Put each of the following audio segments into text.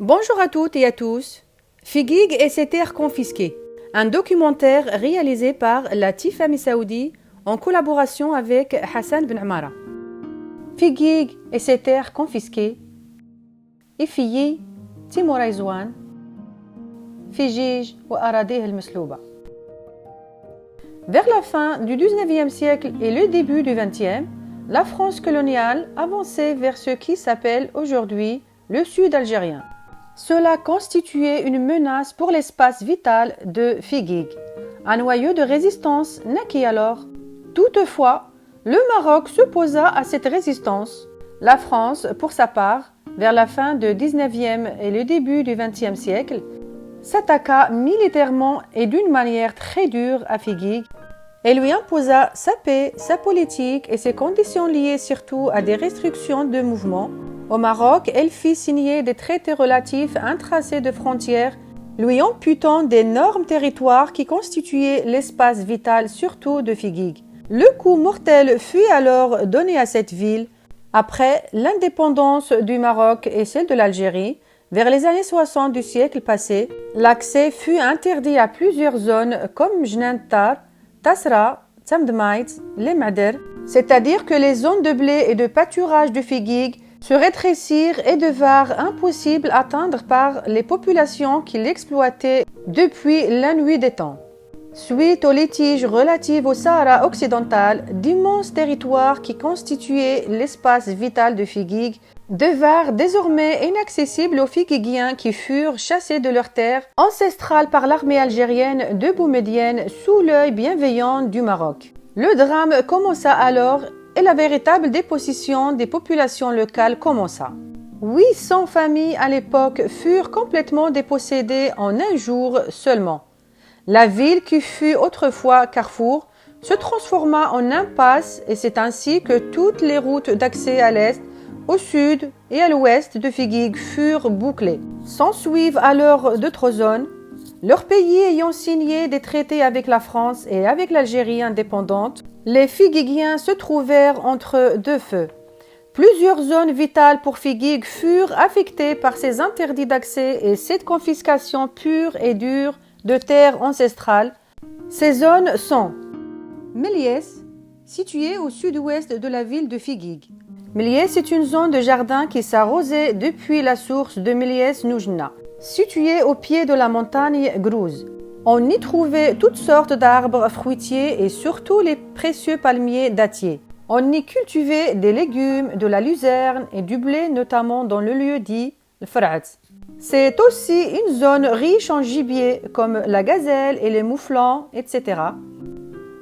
Bonjour à toutes et à tous. Figuig et ses terres confisquées. Un documentaire réalisé par la Tifami Saoudi en collaboration avec Hassan Ben Amara. Figuig et ses terres confisquées. Ifiyi, Timur Aizwan, Fijij ou Aradeh el-Meslouba. Vers la fin du 19e siècle et le début du 20e, la France coloniale avançait vers ce qui s'appelle aujourd'hui le sud algérien. Cela constituait une menace pour l'espace vital de Figuig. Un noyau de résistance naquit alors. Toutefois, le Maroc s'opposa à cette résistance. La France, pour sa part, vers la fin du 19e et le début du 20e siècle, s'attaqua militairement et d'une manière très dure à Figuig et lui imposa sa paix, sa politique et ses conditions liées surtout à des restrictions de mouvement. Au Maroc, elle fit signer des traités relatifs à un tracé de frontières, lui amputant d'énormes territoires qui constituaient l'espace vital surtout de Figuig. Le coup mortel fut alors donné à cette ville. Après l'indépendance du Maroc et celle de l'Algérie, vers les années 60 du siècle passé, l'accès fut interdit à plusieurs zones comme Jnantar, Tasra, Tamdmaït, les Mader, c'est-à-dire que les zones de blé et de pâturage de Figuig se rétrécirent et devinrent impossibles à atteindre par les populations qui l'exploitaient depuis la nuit des temps. Suite aux litiges relatifs au Sahara occidental, d'immenses territoires qui constituaient l'espace vital de Figuig devinrent désormais inaccessibles aux Figuigiens qui furent chassés de leurs terres ancestrales par l'armée algérienne de Boumedienne sous l'œil bienveillant du Maroc. Le drame commença alors et la véritable dépossession des populations locales commença. 800 familles à l'époque furent complètement dépossédées en un jour seulement. La ville qui fut autrefois carrefour se transforma en impasse et c'est ainsi que toutes les routes d'accès à l'est, au sud et à l'ouest de Figuig furent bouclées. S'ensuivent alors d'autres zones, leurs pays ayant signé des traités avec la France et avec l'Algérie indépendante. Les Figuigiens se trouvèrent entre deux feux. Plusieurs zones vitales pour Figuig furent affectées par ces interdits d'accès et cette confiscation pure et dure de terres ancestrales. Ces zones sont Méliès, située au sud-ouest de la ville de Figuig. Méliès est une zone de jardin qui s'arrosait depuis la source de Méliès-Noujna, située au pied de la montagne Grouze. On y trouvait toutes sortes d'arbres fruitiers et surtout les précieux palmiers dattiers. On y cultivait des légumes, de la luzerne et du blé, notamment dans le lieu dit le Frat. C'est aussi une zone riche en gibier comme la gazelle et les mouflons, etc.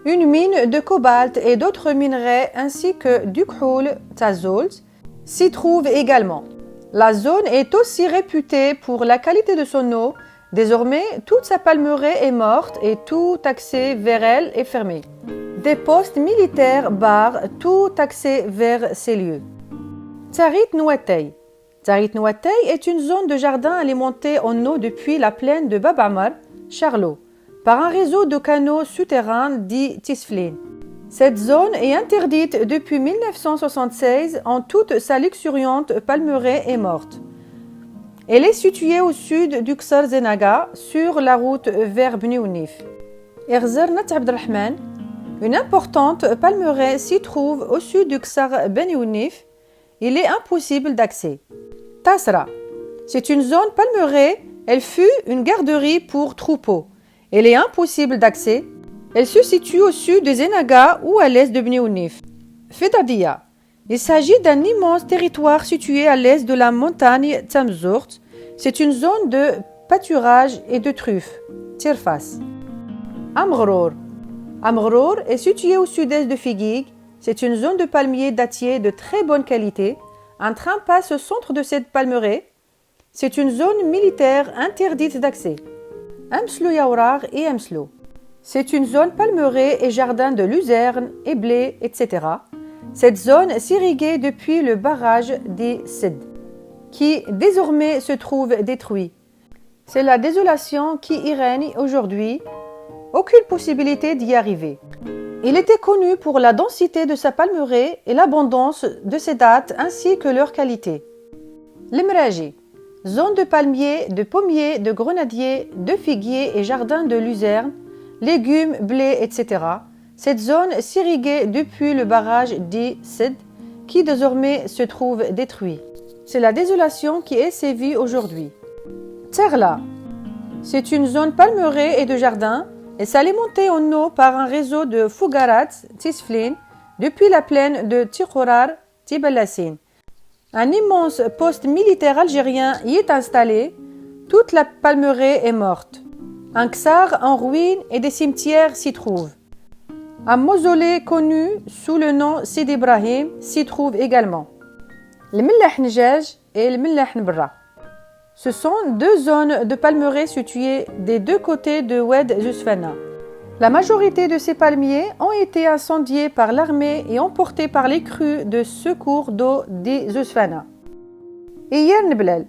Une mine de cobalt et d'autres minerais ainsi que du khoul, tazolt, s'y trouve également. La zone est aussi réputée pour la qualité de son eau. Désormais, toute sa palmeraie est morte et tout accès vers elle est fermé. Des postes militaires barrent tout accès vers ces lieux. Tarit Nouatay. Tarit Nouatay est une zone de jardin alimentée en eau depuis la plaine de Bab Amar, Charlot, par un réseau de canaux souterrains dit Tisflin. Cette zone est interdite depuis 1976 en toute sa luxuriante palmeraie est morte. Elle est située au sud du Ksar Zenaga, sur la route vers Bni Ounif. Erzernat Abdelrahman, une importante palmeraie s'y trouve au sud du Ksar Bni Ounif. Il est impossible d'accès. Tasra, c'est une zone palmeraie. Elle fut une garderie pour troupeaux. Elle est impossible d'accès. Elle se situe au sud de Zenaga ou à l'est de Bni Ounif. Fedadia. Il s'agit d'un immense territoire situé à l'est de la montagne Tamzourt. C'est une zone de pâturage et de truffes. Tirfas. Amghrour. Amghrour est situé au sud-est de Figuig. C'est une zone de palmiers dattiers de très bonne qualité. Un train passe au centre de cette palmeraie. C'est une zone militaire interdite d'accès. Amslo Yaourar et Amslo. C'est une zone palmeraie et jardin de luzerne et blé, etc. Cette zone s'irriguait depuis le barrage des Sid, qui désormais se trouve détruit. C'est la désolation qui y règne aujourd'hui. Aucune possibilité d'y arriver. Il était connu pour la densité de sa palmeraie et l'abondance de ses dattes ainsi que leur qualité. L'Emraji. Zone de palmiers, de pommiers, de grenadiers, de figuiers et jardins de luzerne, légumes, blé, etc. Cette zone s'irriguait depuis le barrage dit Sid, qui désormais se trouve détruit. C'est la désolation qui est sévie aujourd'hui. Terla, c'est une zone palmeraie et de jardins, et s'alimentait en eau par un réseau de Fougarat, Tisflin, depuis la plaine de Tikourar, Tibellassin. Un immense poste militaire algérien y est installé. Toute la palmeraie est morte. Un ksar en ruine et des cimetières s'y trouvent. Un mausolée connu sous le nom Sidi Ibrahim s'y trouve également. Le Millah Njaj et le Millah Nbra. Ce sont deux zones de palmeraie situées des deux côtés de Oued Zousfana. La majorité de ces palmiers ont été incendiés par l'armée et emportés par les crues de secours d'eau des Zousfana. Et Yer Nblel,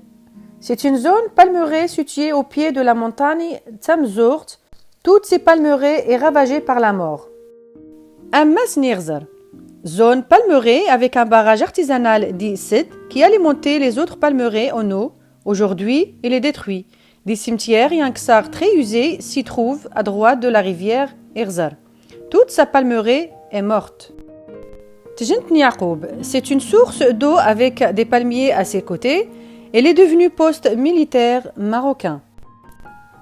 c'est une zone palmeraie située au pied de la montagne Tamzourt. Toutes ces palmeraies est ravagée par la mort. Ammas Nirzar, zone palmeraie avec un barrage artisanal dit Sid qui alimentait les autres palmeraies en eau. Aujourd'hui, il est détruit. Des cimetières et un ksar très usé s'y trouvent à droite de la rivière Irzar. Toute sa palmeraie est morte. Tjent Niakoub, c'est une source d'eau avec des palmiers à ses côtés. Elle est devenue poste militaire marocain.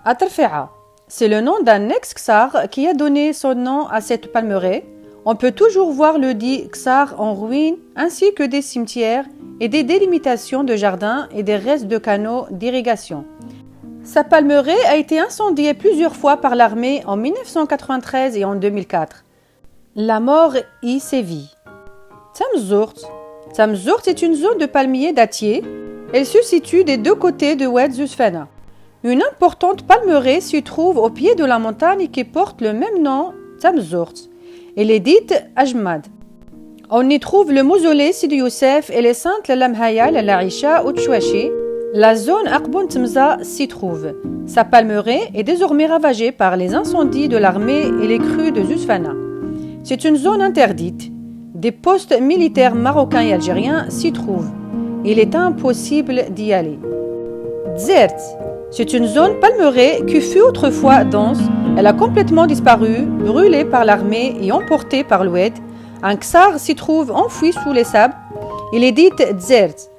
Atarfea, c'est le nom d'un ex-ksar qui a donné son nom à cette palmeraie. On peut toujours voir le dit ksar en ruine ainsi que des cimetières et des délimitations de jardins et des restes de canaux d'irrigation. Sa palmeraie a été incendiée plusieurs fois par l'armée en 1993 et en 2004. La mort y sévit. Tamzourt est une zone de palmiers dattiers. Elle se situe des deux côtés de Oued Zousfana. Une importante palmeraie s'y trouve au pied de la montagne qui porte le même nom, Tamzourt. Elle est dite Ajmad. On y trouve le mausolée Sidi Youssef et les saintes Lamhaya, Laïcha ou Tchouachi. La zone Akboun Tmza s'y trouve. Sa palmeraie est désormais ravagée par les incendies de l'armée et les crues de Zousfana. C'est une zone interdite. Des postes militaires marocains et algériens s'y trouvent. Il est impossible d'y aller. Dzert, c'est une zone palmeraie qui fut autrefois dense. Elle a complètement disparu, brûlée par l'armée et emportée par l'Oued. Un ksar s'y trouve enfoui sous les sables. Il est dit Dzert.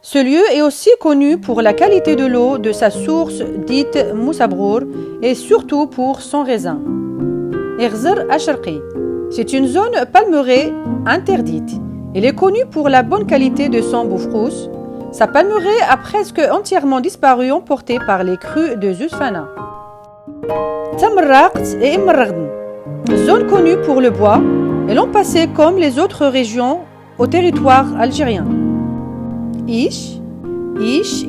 Ce lieu est aussi connu pour la qualité de l'eau de sa source dite Moussabrour et surtout pour son raisin. Irzar Asharqi, c'est une zone palmeraie interdite. Elle est connue pour la bonne qualité de son boufrous. Sa palmeraie a presque entièrement disparu emportée par les crues de Zousfana. Tamarraqt et Imragn, zone connue pour le bois, elles ont passé comme les autres régions au territoire algérien. Ish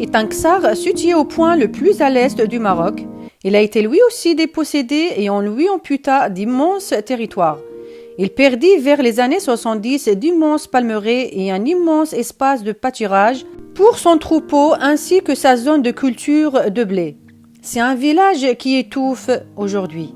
est un ksar situé au point le plus à l'est du Maroc. Il a été lui aussi dépossédé et on lui amputa d'immenses territoires. Il perdit vers les années 70 d'immenses palmeraies et un immense espace de pâturage pour son troupeau ainsi que sa zone de culture de blé. C'est un village qui étouffe aujourd'hui.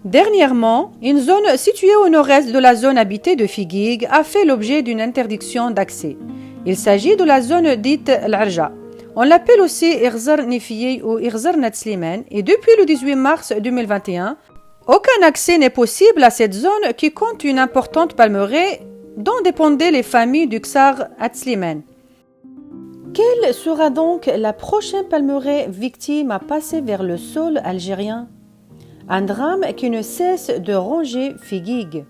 Dernièrement, une zone située au nord-est de la zone habitée de Figuig a fait l'objet d'une interdiction d'accès. Il s'agit de la zone dite l'Arja. On l'appelle aussi Irzar Nifiye ou Irzar Natsliman et depuis le 18 mars 2021, aucun accès n'est possible à cette zone qui compte une importante palmeraie dont dépendaient les familles du Ksar Atsliman. Quelle sera donc la prochaine palmeraie victime à passer vers le sol algérien? Un drame qui ne cesse de ronger Figuig.